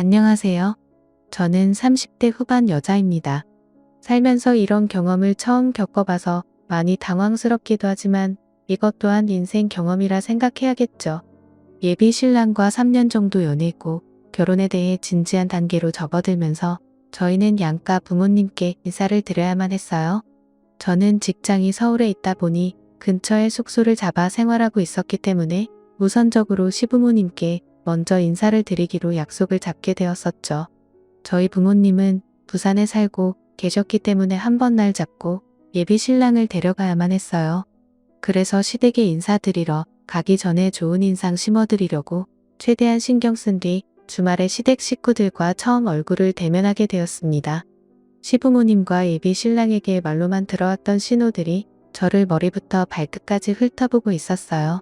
안녕하세요. 저는 30대 후반 여자입니다. 살면서 이런 경험을 처음 겪어봐서 많이 당황스럽기도 하지만 이것 또한 인생 경험이라 생각해야겠죠. 예비 신랑과 3년 정도 연애했고 결혼에 대해 진지한 단계로 접어들면서 저희는 양가 부모님께 인사를 드려야만 했어요. 저는 직장이 서울에 있다 보니 근처에 숙소를 잡아 생활하고 있었기 때문에 우선적으로 시부모님께 먼저 인사를 드리기로 약속을 잡게 되었었죠. 저희 부모님은 부산에 살고 계셨기 때문에 한 번 날 잡고 예비 신랑을 데려가야만 했어요. 그래서 시댁에 인사드리러 가기 전에 좋은 인상 심어드리려고 최대한 신경 쓴 뒤 주말에 시댁 식구들과 처음 얼굴을 대면하게 되었습니다. 시부모님과 예비 신랑에게 말로만 들어왔던 신호들이 저를 머리부터 발끝까지 훑어보고 있었어요.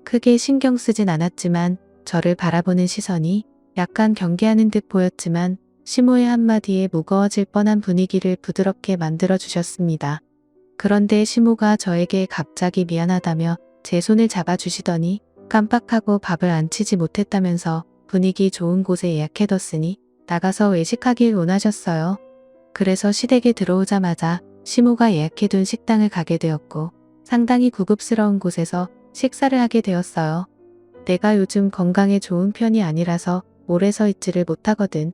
크게 신경 쓰진 않았지만 저를 바라보는 시선이 약간 경계하는 듯 보였지만 시모의 한마디에 무거워질 뻔한 분위기를 부드럽게 만들어 주셨습니다. 그런데 시모가 저에게 갑자기 미안하다며 제 손을 잡아주시더니 깜빡하고 밥을 안 치지 못했다면서 분위기 좋은 곳에 예약해뒀으니 나가서 외식하길 원하셨어요. 그래서 시댁에 들어오자마자 시모가 예약해둔 식당을 가게 되었고 상당히 구급스러운 곳에서 식사를 하게 되었어요. 내가 요즘 건강에 좋은 편이 아니라서 오래 서 있지를 못하거든.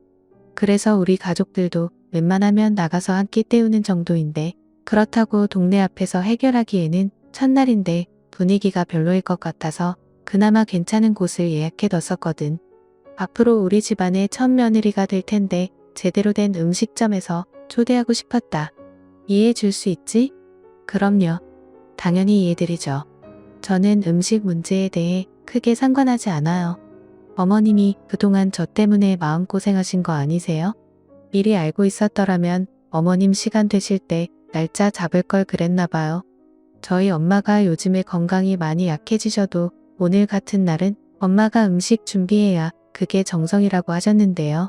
그래서 우리 가족들도 웬만하면 나가서 한 끼 때우는 정도인데 그렇다고 동네 앞에서 해결하기에는 첫날인데 분위기가 별로일 것 같아서 그나마 괜찮은 곳을 예약해뒀었거든. 앞으로 우리 집안의 첫 며느리가 될 텐데 제대로 된 음식점에서 초대하고 싶었다. 이해해 줄 수 있지? 그럼요. 당연히 이해드리죠. 저는 음식 문제에 대해 크게 상관하지 않아요. 어머님이 그동안 저 때문에 마음고생하신 거 아니세요? 미리 알고 있었더라면 어머님 시간 되실 때 날짜 잡을 걸 그랬나 봐요. 저희 엄마가 요즘에 건강이 많이 약해지셔도 오늘 같은 날은 엄마가 음식 준비해야 그게 정성이라고 하셨는데요.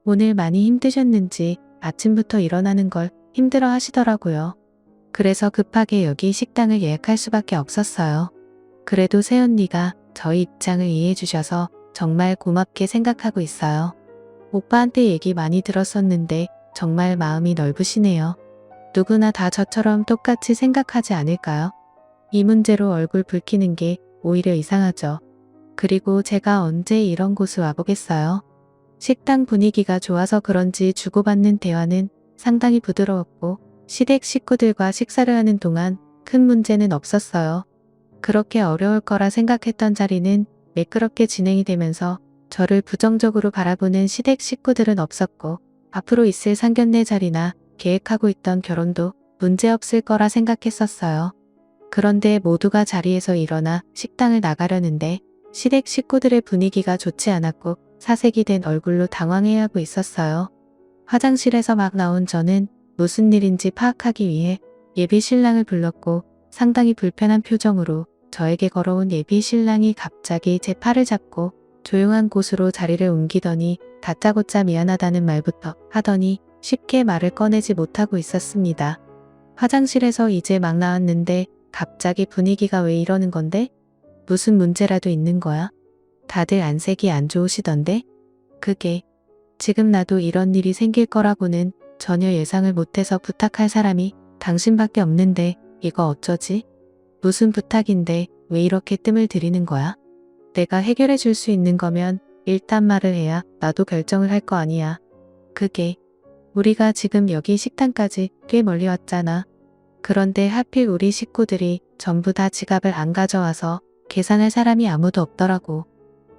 오늘 많이 힘드셨는지 아침부터 일어나는 걸 힘들어 하시더라고요. 그래서 급하게 여기 식당을 예약할 수밖에 없었어요. 그래도 새언니가 저희 입장을 이해해 주셔서 정말 고맙게 생각하고 있어요. 오빠한테 얘기 많이 들었었는데 정말 마음이 넓으시네요. 누구나 다 저처럼 똑같이 생각하지 않을까요? 이 문제로 얼굴 붉히는 게 오히려 이상하죠. 그리고 제가 언제 이런 곳을 와보겠어요? 식당 분위기가 좋아서 그런지 주고받는 대화는 상당히 부드러웠고 시댁 식구들과 식사를 하는 동안 큰 문제는 없었어요. 그렇게 어려울 거라 생각했던 자리는 매끄럽게 진행이 되면서 저를 부정적으로 바라보는 시댁 식구들은 없었고 앞으로 있을 상견례 자리나 계획하고 있던 결혼도 문제없을 거라 생각했었어요. 그런데 모두가 자리에서 일어나 식당을 나가려는데 시댁 식구들의 분위기가 좋지 않았고 사색이 된 얼굴로 당황해하고 있었어요. 화장실에서 막 나온 저는 무슨 일인지 파악하기 위해 예비 신랑을 불렀고 상당히 불편한 표정으로 저에게 걸어온 예비 신랑이 갑자기 제 팔을 잡고 조용한 곳으로 자리를 옮기더니 다짜고짜 미안하다는 말부터 하더니 쉽게 말을 꺼내지 못하고 있었습니다. 화장실에서 이제 막 나왔는데 갑자기 분위기가 왜 이러는 건데? 무슨 문제라도 있는 거야? 다들 안색이 안 좋으시던데? 그게 지금 나도 이런 일이 생길 거라고는 전혀 예상을 못해서 부탁할 사람이 당신밖에 없는데 이거 어쩌지? 무슨 부탁인데 왜 이렇게 뜸을 들이는 거야? 내가 해결해 줄 수 있는 거면 일단 말을 해야 나도 결정을 할 거 아니야. 그게 우리가 지금 여기 식당까지 꽤 멀리 왔잖아. 그런데 하필 우리 식구들이 전부 다 지갑을 안 가져와서 계산할 사람이 아무도 없더라고.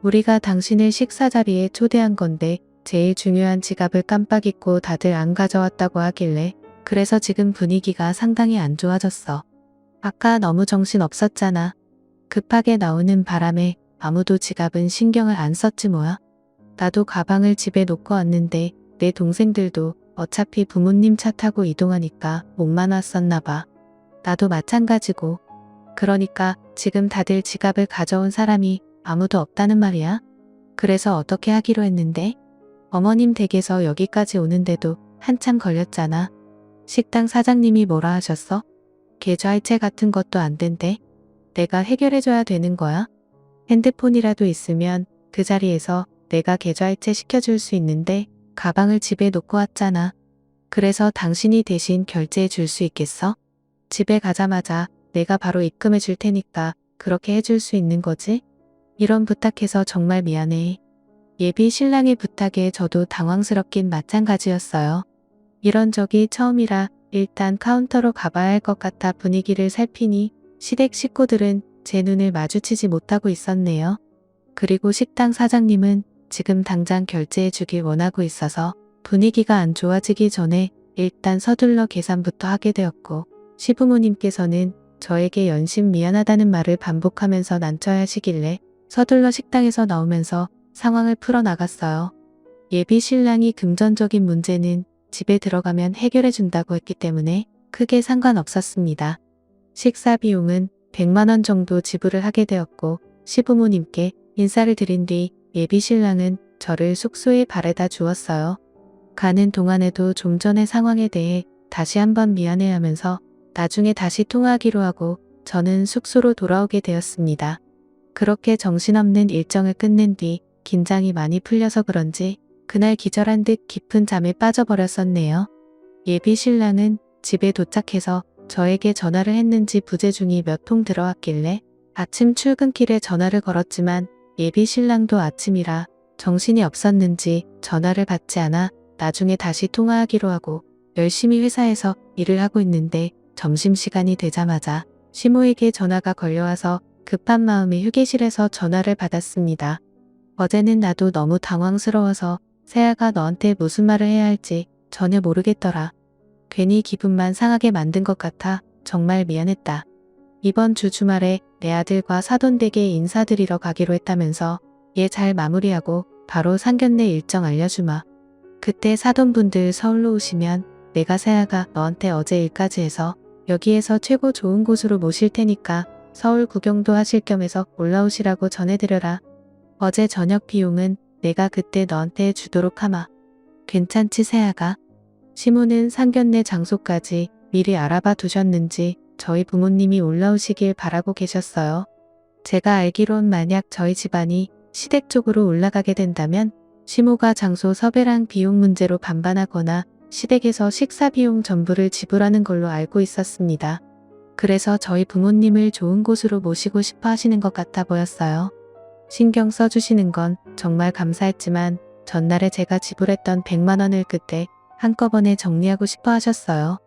우리가 당신을 식사 자리에 초대한 건데 제일 중요한 지갑을 깜빡 잊고 다들 안 가져왔다고 하길래 그래서 지금 분위기가 상당히 안 좋아졌어. 아까 너무 정신 없었잖아. 급하게 나오는 바람에 아무도 지갑은 신경을 안 썼지 뭐야. 나도 가방을 집에 놓고 왔는데 내 동생들도 어차피 부모님 차 타고 이동하니까 몸만 왔었나 봐. 나도 마찬가지고. 그러니까 지금 다들 지갑을 가져온 사람이 아무도 없다는 말이야. 그래서 어떻게 하기로 했는데? 어머님 댁에서 여기까지 오는데도 한참 걸렸잖아. 식당 사장님이 뭐라 하셨어? 계좌이체 같은 것도 안 된대. 내가 해결해줘야 되는 거야? 핸드폰이라도 있으면 그 자리에서 내가 계좌이체 시켜줄 수 있는데 가방을 집에 놓고 왔잖아. 그래서 당신이 대신 결제해 줄 수 있겠어? 집에 가자마자 내가 바로 입금해 줄 테니까 그렇게 해줄 수 있는 거지? 이런 부탁해서 정말 미안해. 예비 신랑의 부탁에 저도 당황스럽긴 마찬가지였어요. 이런 적이 처음이라 일단 카운터로 가봐야 할 것 같아 분위기를 살피니 시댁 식구들은 제 눈을 마주치지 못하고 있었네요. 그리고 식당 사장님은 지금 당장 결제해 주길 원하고 있어서 분위기가 안 좋아지기 전에 일단 서둘러 계산부터 하게 되었고, 시부모님께서는 저에게 연신 미안하다는 말을 반복하면서 난처해 하시길래 서둘러 식당에서 나오면서 상황을 풀어나갔어요. 예비 신랑이 금전적인 문제는 집에 들어가면 해결해 준다고 했기 때문에 크게 상관없었습니다. 식사 비용은 100만 원 정도 지불을 하게 되었고, 시부모님께 인사를 드린 뒤 예비 신랑은 저를 숙소에 바래다 주었어요. 가는 동안에도 좀 전의 상황에 대해 다시 한번 미안해하면서 나중에 다시 통화하기로 하고 저는 숙소로 돌아오게 되었습니다. 그렇게 정신없는 일정을 끝낸 뒤 긴장이 많이 풀려서 그런지 그날 기절한 듯 깊은 잠에 빠져버렸었네요. 예비 신랑은 집에 도착해서 저에게 전화를 했는지 부재중이 몇 통 들어왔길래 아침 출근길에 전화를 걸었지만 예비 신랑도 아침이라 정신이 없었는지 전화를 받지 않아 나중에 다시 통화하기로 하고 열심히 회사에서 일을 하고 있는데 점심시간이 되자마자 시모에게 전화가 걸려와서 급한 마음에 휴게실에서 전화를 받았습니다. 어제는 나도 너무 당황스러워서 세아가 너한테 무슨 말을 해야 할지 전혀 모르겠더라. 괜히 기분만 상하게 만든 것 같아 정말 미안했다. 이번 주 주말에 내 아들과 사돈댁에 인사드리러 가기로 했다면서 얘 잘 마무리하고 바로 상견례 일정 알려주마. 그때 사돈분들 서울로 오시면 내가 세아가 너한테 어제 일까지 해서 여기에서 최고 좋은 곳으로 모실 테니까 서울 구경도 하실 겸해서 올라오시라고 전해드려라. 어제 저녁 비용은 내가 그때 너한테 주도록 하마. 괜찮지 세아가? 시모는 상견례 장소까지 미리 알아봐 두셨는지 저희 부모님이 올라오시길 바라고 계셨어요. 제가 알기론 만약 저희 집안이 시댁 쪽으로 올라가게 된다면 시모가 장소 섭외랑 비용 문제로 반반하거나 시댁에서 식사 비용 전부를 지불하는 걸로 알고 있었습니다. 그래서 저희 부모님을 좋은 곳으로 모시고 싶어 하시는 것 같아 보였어요. 신경 써주시는 건 정말 감사했지만 전날에 제가 지불했던 100만 원을 그때 한꺼번에 정리하고 싶어 하셨어요.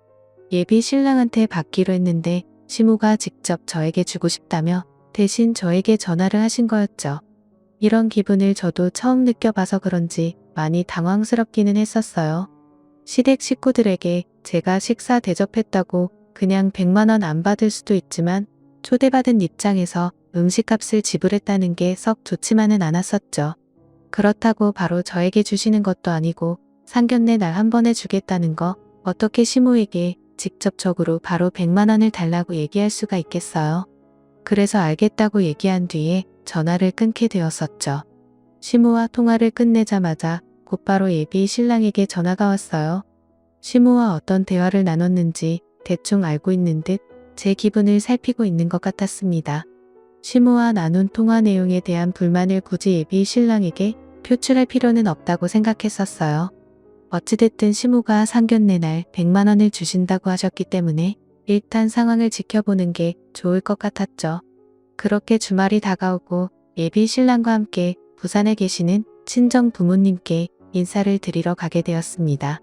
예비 신랑한테 받기로 했는데 시모가 직접 저에게 주고 싶다며 대신 저에게 전화를 하신 거였죠. 이런 기분을 저도 처음 느껴봐서 그런지 많이 당황스럽기는 했었어요. 시댁 식구들에게 제가 식사 대접했다고 그냥 100만 원 안 받을 수도 있지만 초대받은 입장에서 음식값을 지불했다는 게 썩 좋지만은 않았었죠. 그렇다고 바로 저에게 주시는 것도 아니고 상견례 날 한 번에 주겠다는 거 어떻게 시모에게 직접적으로 바로 100만 원을 달라고 얘기할 수가 있겠어요. 그래서 알겠다고 얘기한 뒤에 전화를 끊게 되었었죠. 시모와 통화를 끝내자마자 곧바로 예비 신랑에게 전화가 왔어요. 시모와 어떤 대화를 나눴는지 대충 알고 있는 듯 제 기분을 살피고 있는 것 같았습니다. 시모와 나눈 통화 내용에 대한 불만을 굳이 예비 신랑에게 표출할 필요는 없다고 생각했었어요. 어찌됐든 시모가 상견례 날 100만 원을 주신다고 하셨기 때문에 일단 상황을 지켜보는 게 좋을 것 같았죠. 그렇게 주말이 다가오고 예비 신랑과 함께 부산에 계시는 친정 부모님께 인사를 드리러 가게 되었습니다.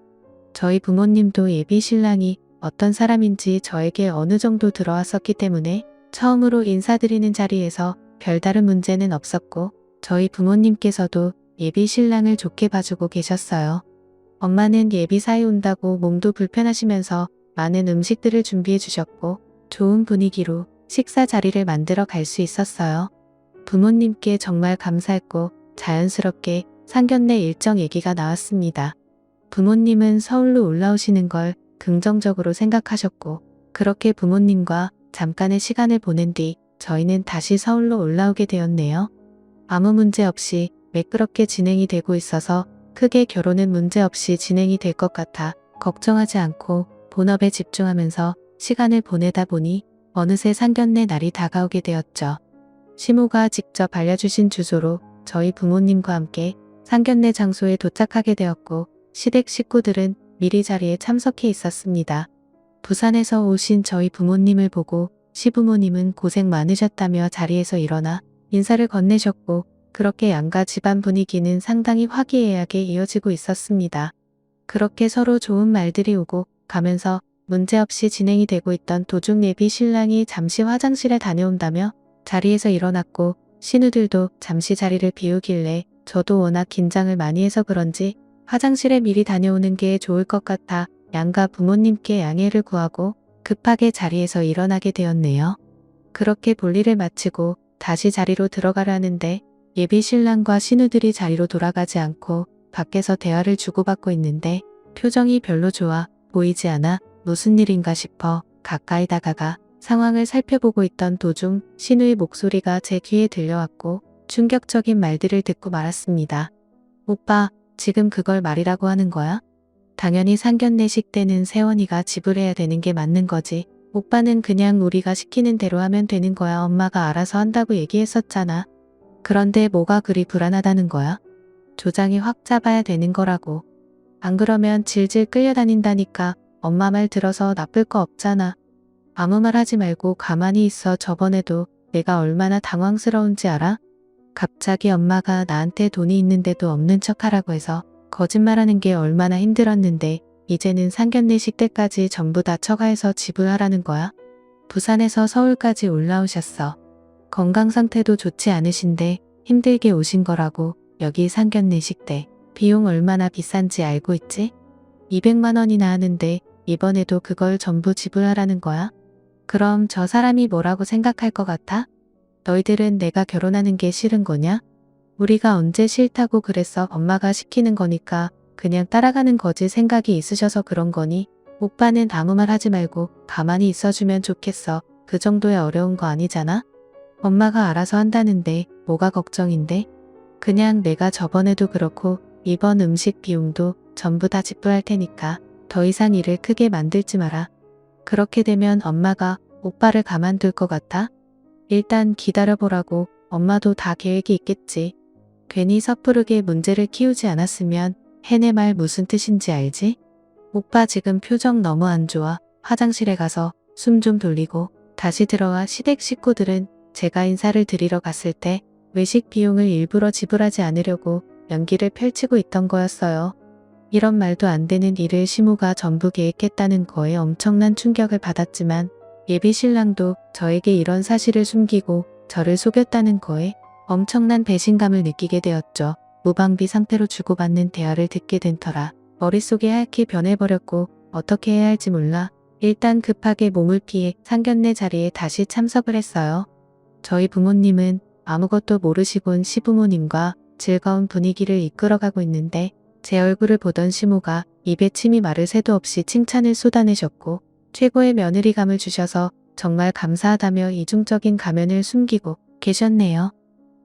저희 부모님도 예비 신랑이 어떤 사람인지 저에게 어느 정도 들어왔었기 때문에 처음으로 인사드리는 자리에서 별다른 문제는 없었고 저희 부모님께서도 예비 신랑을 좋게 봐주고 계셨어요. 엄마는 예비 사위 온다고 몸도 불편하시면서 많은 음식들을 준비해 주셨고 좋은 분위기로 식사 자리를 만들어 갈 수 있었어요. 부모님께 정말 감사했고 자연스럽게 상견례 일정 얘기가 나왔습니다. 부모님은 서울로 올라오시는 걸 긍정적으로 생각하셨고 그렇게 부모님과 잠깐의 시간을 보낸 뒤 저희는 다시 서울로 올라오게 되었네요. 아무 문제 없이 매끄럽게 진행이 되고 있어서 크게 결혼은 문제 없이 진행이 될 것 같아 걱정하지 않고 본업에 집중하면서 시간을 보내다 보니 어느새 상견례 날이 다가오게 되었죠. 시모가 직접 알려주신 주소로 저희 부모님과 함께 상견례 장소에 도착하게 되었고 시댁 식구들은 미리 자리에 참석해 있었습니다. 부산에서 오신 저희 부모님을 보고 시부모님은 고생 많으셨다며 자리에서 일어나 인사를 건네셨고 그렇게 양가 집안 분위기는 상당히 화기애애하게 이어지고 있었습니다. 그렇게 서로 좋은 말들이 오고 가면서 문제없이 진행이 되고 있던 도중 예비 신랑이 잠시 화장실에 다녀온다며 자리에서 일어났고 신우들도 잠시 자리를 비우길래 저도 워낙 긴장을 많이 해서 그런지 화장실에 미리 다녀오는 게 좋을 것 같아 양가 부모님께 양해를 구하고 급하게 자리에서 일어나게 되었네요. 그렇게 볼일을 마치고 다시 자리로 들어가려는데 예비 신랑과 신우들이 자리로 돌아가지 않고 밖에서 대화를 주고받고 있는데 표정이 별로 좋아 보이지 않아 무슨 일인가 싶어 가까이 다가가 상황을 살펴보고 있던 도중 신우의 목소리가 제 귀에 들려왔고 충격적인 말들을 듣고 말았습니다. 오빠, 지금 그걸 말이라고 하는 거야? 당연히 상견례식 때는 세원이가 지불해야 되는 게 맞는 거지. 오빠는 그냥 우리가 시키는 대로 하면 되는 거야. 엄마가 알아서 한다고 얘기했었잖아. 그런데 뭐가 그리 불안하다는 거야? 조장이 확 잡아야 되는 거라고. 안 그러면 질질 끌려다닌다니까. 엄마 말 들어서 나쁠 거 없잖아. 아무 말 하지 말고 가만히 있어. 저번에도 내가 얼마나 당황스러운지 알아? 갑자기 엄마가 나한테 돈이 있는데도 없는 척하라고 해서 거짓말하는 게 얼마나 힘들었는데 이제는 상견례식 때까지 전부 다 처가해서 지불하라는 거야? 부산에서 서울까지 올라오셨어. 건강 상태도 좋지 않으신데 힘들게 오신 거라고. 여기 상견례식 때 비용 얼마나 비싼지 알고 있지? 200만 원이나 하는데 이번에도 그걸 전부 지불하라는 거야? 그럼 저 사람이 뭐라고 생각할 것 같아? 너희들은 내가 결혼하는 게 싫은 거냐? 우리가 언제 싫다고 그랬어. 엄마가 시키는 거니까 그냥 따라가는 거지. 생각이 있으셔서 그런 거니? 오빠는 아무 말 하지 말고 가만히 있어주면 좋겠어. 그 정도의 어려운 거 아니잖아? 엄마가 알아서 한다는데 뭐가 걱정인데? 그냥 내가 저번에도 그렇고 이번 음식 비용도 전부 다 지불할 테니까 더 이상 일을 크게 만들지 마라. 그렇게 되면 엄마가 오빠를 가만둘 것 같아? 일단 기다려보라고. 엄마도 다 계획이 있겠지. 괜히 섣부르게 문제를 키우지 않았으면 해내. 말 무슨 뜻인지 알지? 오빠 지금 표정 너무 안 좋아. 화장실에 가서 숨 좀 돌리고 다시 들어와. 시댁 식구들은 제가 인사를 드리러 갔을 때 외식 비용을 일부러 지불하지 않으려고 연기를 펼치고 있던 거였어요. 이런 말도 안 되는 일을 시모가 전부 계획했다는 거에 엄청난 충격을 받았지만 예비 신랑도 저에게 이런 사실을 숨기고 저를 속였다는 거에 엄청난 배신감을 느끼게 되었죠. 무방비 상태로 주고받는 대화를 듣게 된 터라 머릿속이 하얗게 변해버렸고 어떻게 해야 할지 몰라 일단 급하게 몸을 피해 상견례 자리에 다시 참석을 했어요. 저희 부모님은 아무것도 모르시곤 시부모님과 즐거운 분위기를 이끌어가고 있는데 제 얼굴을 보던 시모가 입에 침이 마를 새도 없이 칭찬을 쏟아내셨고 최고의 며느리감을 주셔서 정말 감사하다며 이중적인 가면을 숨기고 계셨네요.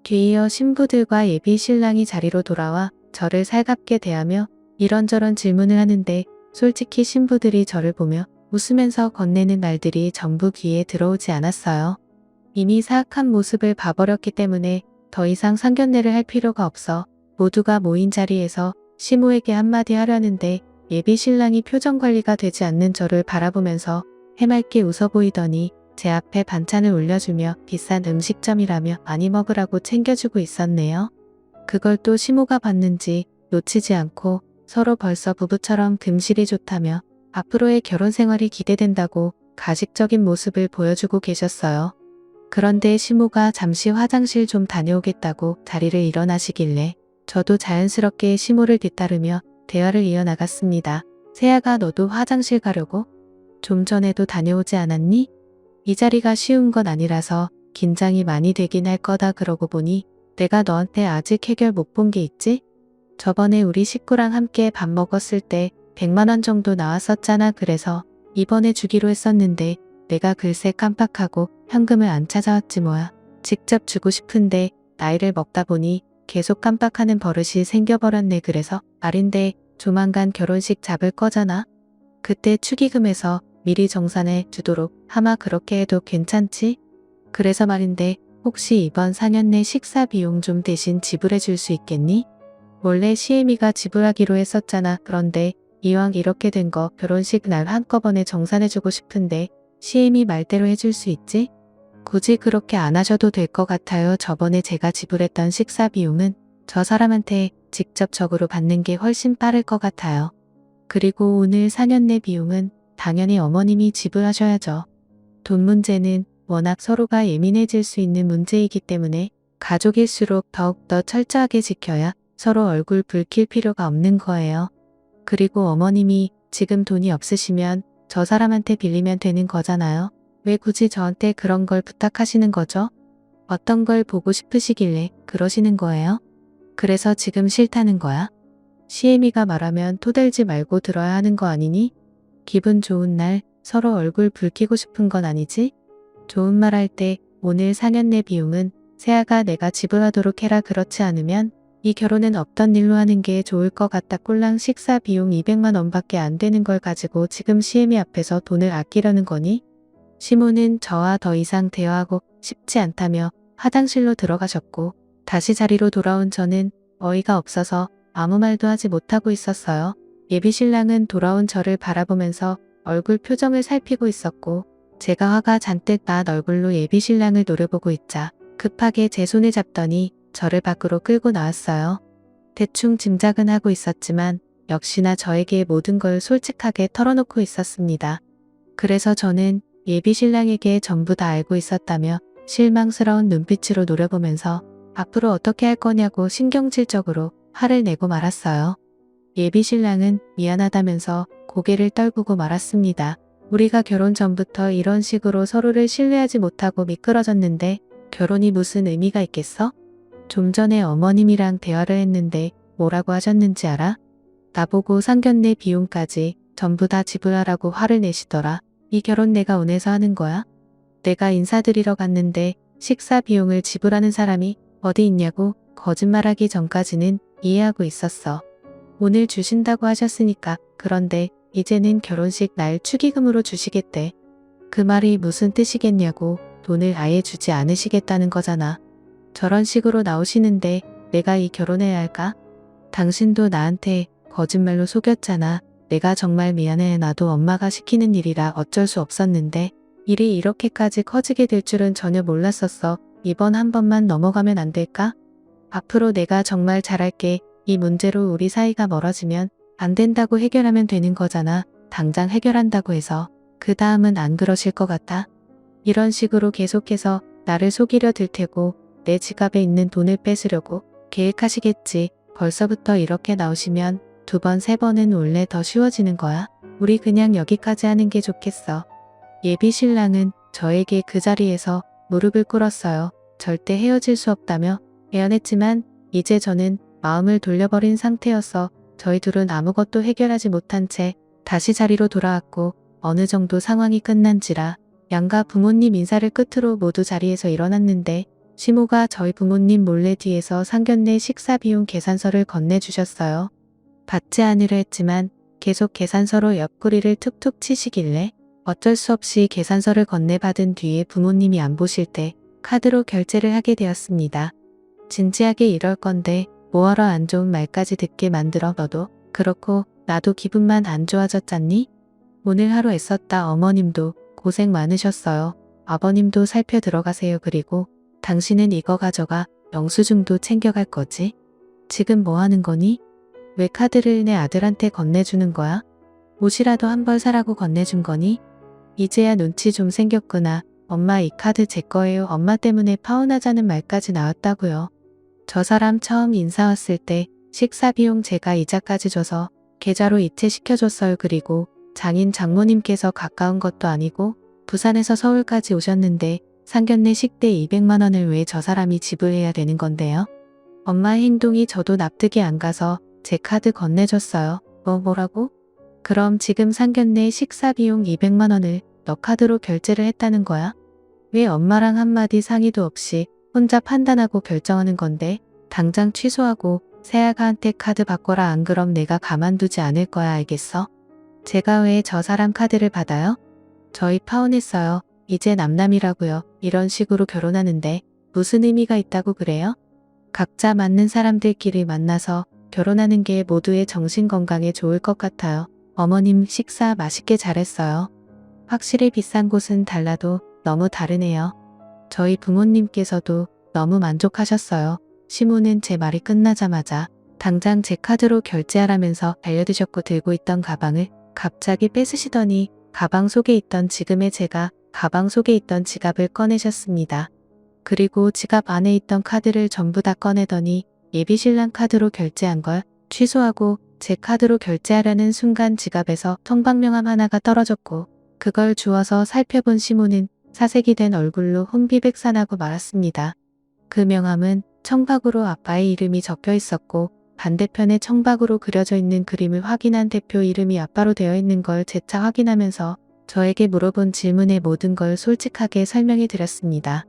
뒤이어 신부들과 예비 신랑이 자리로 돌아와 저를 살갑게 대하며 이런저런 질문을 하는데 솔직히 신부들이 저를 보며 웃으면서 건네는 말들이 전부 귀에 들어오지 않았어요. 이미 사악한 모습을 봐버렸기 때문에 더 이상 상견례를 할 필요가 없어 모두가 모인 자리에서 시모에게 한마디 하려는데 예비 신랑이 표정 관리가 되지 않는 저를 바라보면서 해맑게 웃어 보이더니 제 앞에 반찬을 올려주며 비싼 음식점이라며 많이 먹으라고 챙겨주고 있었네요. 그걸 또 시모가 봤는지 놓치지 않고 서로 벌써 부부처럼 금실이 좋다며 앞으로의 결혼 생활이 기대된다고 가식적인 모습을 보여주고 계셨어요. 그런데 시모가 잠시 화장실 좀 다녀오겠다고 자리를 일어나시길래 저도 자연스럽게 시모를 뒤따르며 대화를 이어나갔습니다. 세아가 너도 화장실 가려고? 좀 전에도 다녀오지 않았니? 이 자리가 쉬운 건 아니라서 긴장이 많이 되긴 할 거다. 그러고 보니 내가 너한테 아직 해결 못 본 게 있지? 저번에 우리 식구랑 함께 밥 먹었을 때 100만 원 정도 나왔었잖아. 그래서 이번에 주기로 했었는데 내가 글쎄 깜빡하고 현금을 안 찾아왔지 뭐야. 직접 주고 싶은데 나이를 먹다 보니 계속 깜빡하는 버릇이 생겨버렸네. 그래서 말인데 조만간 결혼식 잡을 거잖아. 그때 축의금에서 미리 정산해 주도록 하마. 그렇게 해도 괜찮지? 그래서 말인데 혹시 이번 상견례 식사 비용 좀 대신 지불해 줄 수 있겠니? 원래 시애미가 지불하기로 했었잖아. 그런데 이왕 이렇게 된 거 결혼식 날 한꺼번에 정산해주고 싶은데 시애미 말대로 해줄 수 있지? 굳이 그렇게 안 하셔도 될 것 같아요. 저번에 제가 지불했던 식사 비용은 저 사람한테 직접적으로 받는 게 훨씬 빠를 것 같아요. 그리고 오늘 상견례 비용은 당연히 어머님이 지불하셔야죠. 돈 문제는 워낙 서로가 예민해질 수 있는 문제이기 때문에 가족일수록 더욱더 철저하게 지켜야 서로 얼굴 붉힐 필요가 없는 거예요. 그리고 어머님이 지금 돈이 없으시면 저 사람한테 빌리면 되는 거잖아요. 왜 굳이 저한테 그런 걸 부탁하시는 거죠? 어떤 걸 보고 싶으시길래 그러시는 거예요? 그래서 지금 싫다는 거야? 시애미가 말하면 토들지 말고 들어야 하는 거 아니니? 기분 좋은 날 서로 얼굴 붉히고 싶은 건 아니지? 좋은 말 할 때 오늘 상견례 비용은 세아가 내가 지불하도록 해라. 그렇지 않으면 이 결혼은 없던 일로 하는 게 좋을 것 같다. 꼴랑 식사 비용 200만 원밖에 안 되는 걸 가지고 지금 시애미 앞에서 돈을 아끼려는 거니? 시모는 저와 더 이상 대화하고 싶지 않다며 화장실로 들어가셨고 다시 자리로 돌아온 저는 어이가 없어서 아무 말도 하지 못하고 있었어요. 예비신랑은 돌아온 저를 바라보면서 얼굴 표정을 살피고 있었고 제가 화가 잔뜩 난 얼굴로 예비신랑을 노려보고 있자 급하게 제 손을 잡더니 저를 밖으로 끌고 나왔어요. 대충 짐작은 하고 있었지만 역시나 저에게 모든 걸 솔직하게 털어놓고 있었습니다. 그래서 저는 예비신랑에게 전부 다 알고 있었다며 실망스러운 눈빛으로 노려보면서 앞으로 어떻게 할 거냐고 신경질적으로 화를 내고 말았어요. 예비신랑은 미안하다면서 고개를 떨구고 말았습니다. 우리가 결혼 전부터 이런 식으로 서로를 신뢰하지 못하고 미끄러졌는데 결혼이 무슨 의미가 있겠어? 좀 전에 어머님이랑 대화를 했는데 뭐라고 하셨는지 알아? 나보고 상견례 비용까지 전부 다 지불하라고 화를 내시더라. 이 결혼 내가 원해서 하는 거야? 내가 인사드리러 갔는데 식사 비용을 지불하는 사람이 어디 있냐고 거짓말하기 전까지는 이해하고 있었어. 오늘 주신다고 하셨으니까. 그런데 이제는 결혼식 날 축의금으로 주시겠대. 그 말이 무슨 뜻이겠냐고. 돈을 아예 주지 않으시겠다는 거잖아. 저런 식으로 나오시는데 내가 이 결혼해야 할까? 당신도 나한테 거짓말로 속였잖아. 내가 정말 미안해. 나도 엄마가 시키는 일이라 어쩔 수 없었는데 일이 이렇게까지 커지게 될 줄은 전혀 몰랐었어. 이번 한 번만 넘어가면 안 될까? 앞으로 내가 정말 잘할게. 이 문제로 우리 사이가 멀어지면 안 된다고 해결하면 되는 거잖아. 당장 해결한다고 해서 그 다음은 안 그러실 것 같아? 이런 식으로 계속해서 나를 속이려 들 테고 내 지갑에 있는 돈을 뺏으려고 계획하시겠지. 벌써부터 이렇게 나오시면 두 번, 세 번은 원래 더 쉬워지는 거야. 우리 그냥 여기까지 하는 게 좋겠어. 예비신랑은 저에게 그 자리에서 무릎을 꿇었어요. 절대 헤어질 수 없다며 애원했지만 이제 저는 마음을 돌려버린 상태여서 저희 둘은 아무것도 해결하지 못한 채 다시 자리로 돌아왔고 어느 정도 상황이 끝난지라 양가 부모님 인사를 끝으로 모두 자리에서 일어났는데 시모가 저희 부모님 몰래 뒤에서 상견례 식사 비용 계산서를 건네주셨어요. 받지 않으려 했지만 계속 계산서로 옆구리를 툭툭 치시길래 어쩔 수 없이 계산서를 건네받은 뒤에 부모님이 안 보실 때 카드로 결제를 하게 되었습니다. 진지하게 이럴 건데 뭐하러 안 좋은 말까지 듣게 만들어. 너도 그렇고 나도 기분만 안 좋아졌잖니? 오늘 하루 애썼다. 어머님도 고생 많으셨어요. 아버님도 살펴 들어가세요. 그리고 당신은 이거 가져가. 영수증도 챙겨갈 거지? 지금 뭐 하는 거니? 왜 카드를 내 아들한테 건네주는 거야? 옷이라도 한 벌 사라고 건네준 거니? 이제야 눈치 좀 생겼구나. 엄마 이 카드 제 거예요. 엄마 때문에 파혼하자는 말까지 나왔다고요. 저 사람 처음 인사 왔을 때 식사 비용 제가 이자까지 줘서 계좌로 이체시켜줬어요. 그리고 장인 장모님께서 가까운 것도 아니고 부산에서 서울까지 오셨는데 상견례 식대 200만 원을 왜 저 사람이 지불해야 되는 건데요? 엄마의 행동이 저도 납득이 안 가서 제 카드 건네줬어요. 뭐라고? 그럼 지금 상견례 식사 비용 200만 원을 너 카드로 결제를 했다는 거야? 왜 엄마랑 한마디 상의도 없이 혼자 판단하고 결정하는 건데? 당장 취소하고 세아가한테 카드 바꿔라. 안 그럼 내가 가만두지 않을 거야. 알겠어? 제가 왜 저 사람 카드를 받아요? 저희 파혼했어요. 이제 남남이라고요. 이런 식으로 결혼하는데 무슨 의미가 있다고 그래요? 각자 맞는 사람들끼리 만나서 결혼하는 게 모두의 정신 건강에 좋을 것 같아요. 어머님 식사 맛있게 잘했어요. 확실히 비싼 곳은 달라도 너무 다르네요. 저희 부모님께서도 너무 만족하셨어요. 시모는 제 말이 끝나자마자 당장 제 카드로 결제하라면서 알려두셨고 들고 있던 가방을 갑자기 뺏으시더니 가방 속에 있던 지금의 제가 가방 속에 있던 지갑을 꺼내셨습니다. 그리고 지갑 안에 있던 카드를 전부 다 꺼내더니 예비신랑 카드로 결제한 걸 취소하고 제 카드로 결제하려는 순간 지갑에서 통방명함 하나가 떨어졌고 그걸 주워서 살펴본 시모는 사색이 된 얼굴로 혼비백산하고 말았습니다. 그 명함은 청박으로 아빠의 이름이 적혀 있었고 반대편에 청박으로 그려져 있는 그림을 확인한 대표 이름이 아빠로 되어 있는 걸 재차 확인하면서 저에게 물어본 질문에 모든 걸 솔직하게 설명해 드렸습니다.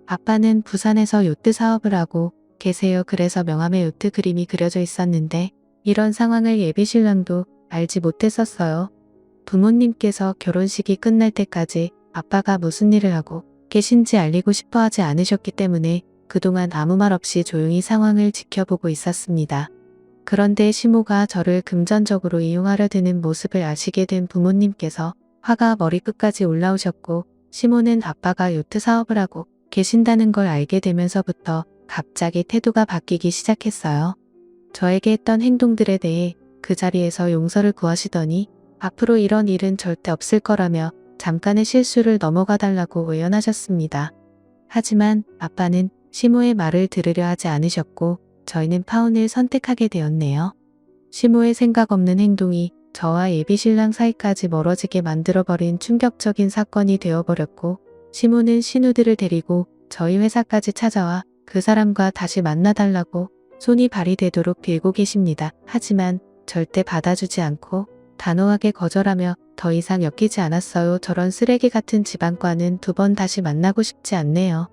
아빠는 부산에서 요트 사업을 하고 계세요. 그래서 명함에 요트 그림이 그려져 있었는데 이런 상황을 예비신랑도 알지 못했었어요. 부모님께서 결혼식이 끝날 때까지 아빠가 무슨 일을 하고 계신지 알리고 싶어 하지 않으셨기 때문에 그동안 아무 말 없이 조용히 상황을 지켜보고 있었습니다. 그런데 시모가 저를 금전적으로 이용하려 드는 모습을 아시게 된 부모님께서 화가 머리끝까지 올라오셨고 시모는 아빠가 요트 사업을 하고 계신다는 걸 알게 되면서부터 갑자기 태도가 바뀌기 시작했어요. 저에게 했던 행동들에 대해 그 자리에서 용서를 구하시더니 앞으로 이런 일은 절대 없을 거라며 잠깐의 실수를 넘어가 달라고 의연하셨습니다. 하지만 아빠는 시모의 말을 들으려 하지 않으셨고 저희는 파혼을 선택하게 되었네요. 시모의 생각 없는 행동이 저와 예비신랑 사이까지 멀어지게 만들어버린 충격적인 사건이 되어버렸고 시모는 신우들을 데리고 저희 회사까지 찾아와 그 사람과 다시 만나달라고 손이 발이 되도록 빌고 계십니다. 하지만 절대 받아주지 않고 단호하게 거절하며 더 이상 엮이지 않았어요. 저런 쓰레기 같은 집안과는 두 번 다시 만나고 싶지 않네요.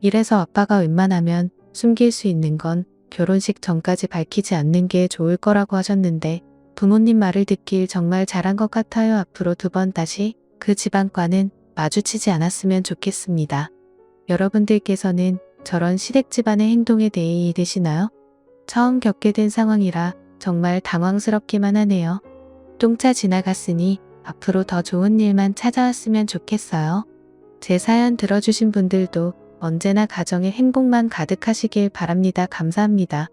이래서 아빠가 웬만하면 숨길 수 있는 건 결혼식 전까지 밝히지 않는 게 좋을 거라고 하셨는데 부모님 말을 듣길 정말 잘한 것 같아요. 앞으로 두 번 다시 그 집안과는 마주치지 않았으면 좋겠습니다. 여러분들께서는 저런 시댁 집안의 행동에 대해 이해되시나요? 처음 겪게 된 상황이라 정말 당황스럽기만 하네요. 똥차 지나갔으니 앞으로 더 좋은 일만 찾아왔으면 좋겠어요. 제 사연 들어주신 분들도 언제나 가정에 행복만 가득하시길 바랍니다. 감사합니다.